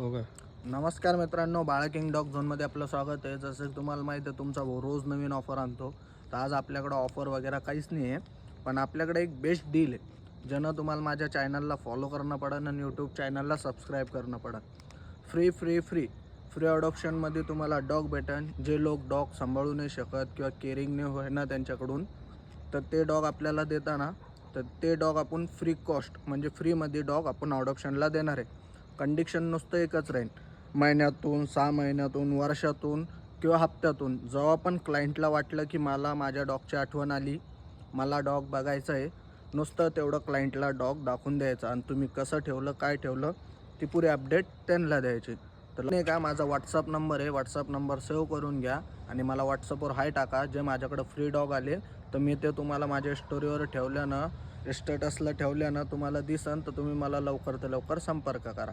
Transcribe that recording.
हो का? नमस्कार मित्रांनो, बाळा किंग डॉग झोनमध्ये आपलं स्वागत आहे. जसं की तुम्हाला माहीत आहे, तुमचा भाऊ रोज नवीन ऑफर आणतो. तर आज आपल्याकडं ऑफर वगैरे काहीच नाही आहे, पण आपल्याकडे एक बेस्ट डील आहे, ज्यानं तुम्हाला माझ्या चॅनलला फॉलो करणं पडेल आणि यूट्यूब चॅनलला सबस्क्राईब करणं पडेल. फ्री अडॉप्शनमध्ये तुम्हाला डॉग भेटेल. जे लोक डॉग सांभाळू नाही शकत किंवा केअरिंग नाही होईना त्यांच्याकडून, तर ते डॉग आपल्याला देताना, तर ते डॉग आपण फ्री कॉस्ट म्हणजे फ्रीमध्ये डॉग आपण अडॉप्शनला देणार आहे. कंडिशन नुसतं एकच राहील, महिन्यातून, 6 महिन्यातून, वर्षातून किंवा हप्त्यातून जेव्हा पण क्लायंटला वाटलं की मला माझ्या डॉगची आठवण आली, मला डॉग बघायचा आहे, नुसतं तेवढं क्लायंटला डॉग दाखवून द्यायचं आणि तुम्ही कसं ठेवलं, काय ठेवलं, ती पुरी अपडेट त्यांना द्यायची. तर नाही का, माझा व्हॉट्सअप नंबर आहे, व्हॉट्सअप नंबर सेव्ह करून घ्या आणि मला व्हॉट्सअपवर हाय टाका. जे माझ्याकडं फ्री डॉग आले, तर मी ते तुम्हाला माझ्या स्टोरीवर ठेवल्यानं, स्टेटसला ठेवल्यानं तुम्हाला दिसन, तर तुम्ही मला लवकर तर लवकर संपर्क करा.